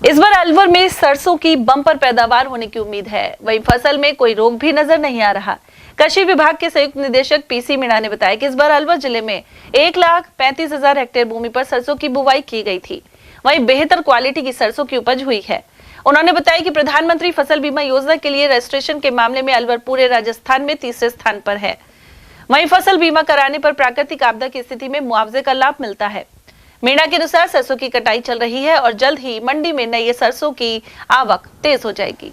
इस बार अलवर में सरसों की बम्पर पैदावार होने की उम्मीद है। वहीं फसल में कोई रोग भी नजर नहीं आ रहा। कृषि विभाग के संयुक्त निदेशक पीसी मीणा ने बताया कि इस बार अलवर जिले में 1,35,000 हेक्टेयर भूमि पर सरसों की बुवाई की गई थी। वहीं बेहतर क्वालिटी की सरसों की उपज हुई है। उन्होंने बताया कि प्रधानमंत्री फसल बीमा योजना के लिए रजिस्ट्रेशन के मामले में अलवर पूरे राजस्थान में तीसरे स्थान पर है। वहीं फसल बीमा कराने पर प्राकृतिक आपदा की स्थिति में मुआवजे का लाभ मिलता है। मीणा के अनुसार सरसों की कटाई चल रही है और जल्द ही मंडी में नई सरसों की आवक तेज हो जाएगी।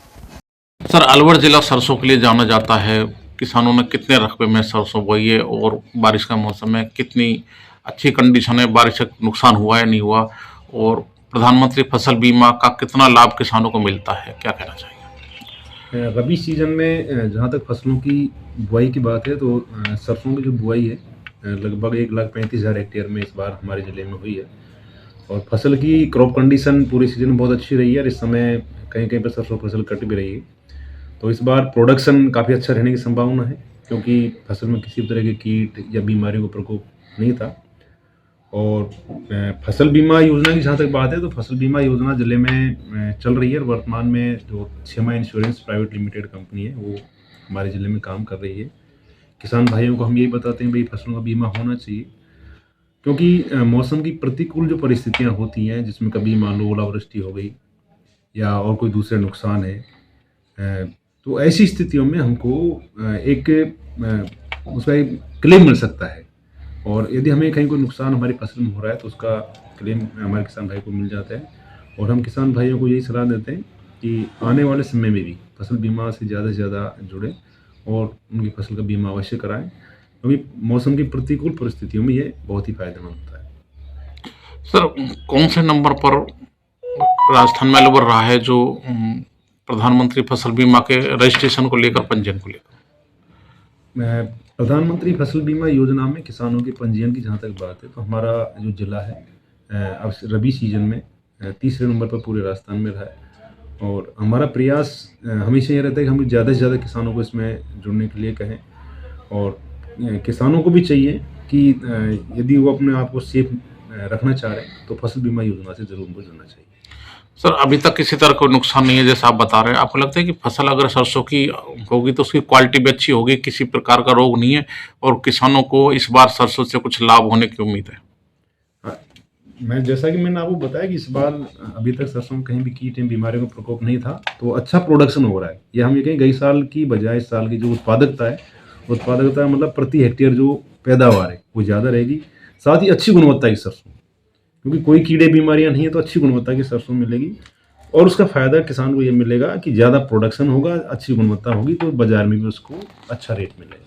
सर, अलवर जिला सरसों के लिए जाना जाता है। किसानों ने कितने रकबे में सरसों बोई है और बारिश का मौसम है, कितनी अच्छी कंडीशन है, बारिश से नुकसान हुआ है नहीं हुआ, और प्रधानमंत्री फसल बीमा का कितना लाभ किसानों को मिलता है, क्या कहना चाहिए? रबी सीजन में जहाँ तक फसलों की बुआई की बात है तो सरसों की जो बुआई है लगभग 1,35,000 हेक्टेयर में इस बार हमारे ज़िले में हुई है। और फसल की क्रॉप कंडीशन पूरी सीजन में बहुत अच्छी रही है और इस समय कहीं कहीं पर सरसों फसल कट भी रही है। तो इस बार प्रोडक्शन काफ़ी अच्छा रहने की संभावना है, क्योंकि फसल में किसी भी तरह के कीट या बीमारियों का प्रकोप नहीं था। और फसल बीमा योजना की जहाँ तक बात है तो फसल बीमा योजना ज़िले में चल रही है। और वर्तमान में जो क्षमा इंश्योरेंस प्राइवेट लिमिटेड कंपनी है वो हमारे ज़िले में काम कर रही है। किसान भाइयों को हम यही बताते हैं भाई फसलों का बीमा होना चाहिए, क्योंकि मौसम की प्रतिकूल जो परिस्थितियाँ होती हैं जिसमें कभी मान लो ओलावृष्टि हो गई या और कोई दूसरे नुकसान है, तो ऐसी स्थितियों में हमको उसका एक क्लेम मिल सकता है। और यदि हमें कहीं कोई नुकसान हमारी फसल में हो रहा है तो उसका क्लेम हमारे किसान भाई को मिल जाता है। और हम किसान भाइयों को यही सलाह देते हैं कि आने वाले समय में भी फसल बीमा से ज़्यादा जुड़े और उनकी फसल का बीमा अवश्य कराएं, क्योंकि मौसम की प्रतिकूल परिस्थितियों में ये बहुत ही फायदेमंद होता है। सर, कौन से नंबर पर राजस्थान में अलवर रहा है जो प्रधानमंत्री फसल बीमा के रजिस्ट्रेशन को लेकर, पंजीयन को लेकर? प्रधानमंत्री फसल बीमा योजना में किसानों के पंजीयन की जहाँ तक बात है तो हमारा जो जिला है अब रबी सीजन में तीसरे नंबर पर पूरे राजस्थान में रहा है। और हमारा प्रयास हमेशा ये रहता है कि हम ज़्यादा से ज़्यादा किसानों को इसमें जुड़ने के लिए कहें। और किसानों को भी चाहिए कि यदि वो अपने आप को सेफ रखना चाह रहे हैं तो फसल बीमा योजना से ज़रूर उनको जुड़ना चाहिए। सर, अभी तक किसी तरह कोई नुकसान नहीं है जैसा आप बता रहे हैं। आपको लगता है कि फसल अगर सरसों की होगी तो उसकी क्वालिटी भी अच्छी होगी, किसी प्रकार का रोग नहीं है, और किसानों को इस बार सरसों से कुछ लाभ होने की उम्मीद है? जैसा कि मैंने आपको बताया कि इस बार अभी तक सरसों में कहीं भी कीट एवं बीमारियों का प्रकोप नहीं था, तो अच्छा प्रोडक्शन हो रहा है। ये हम ये कहें गई साल की बजाय इस साल की जो उत्पादकता मतलब प्रति हेक्टेयर जो पैदावार है वो ज़्यादा रहेगी। साथ ही अच्छी गुणवत्ता की सरसों, क्योंकि कोई कीड़े बीमारियां नहीं है तो अच्छी गुणवत्ता की सरसों मिलेगी। और उसका फ़ायदा किसान को ये मिलेगा कि ज़्यादा प्रोडक्शन होगा, अच्छी गुणवत्ता होगी तो बाज़ार में भी उसको अच्छा रेट मिलेगा।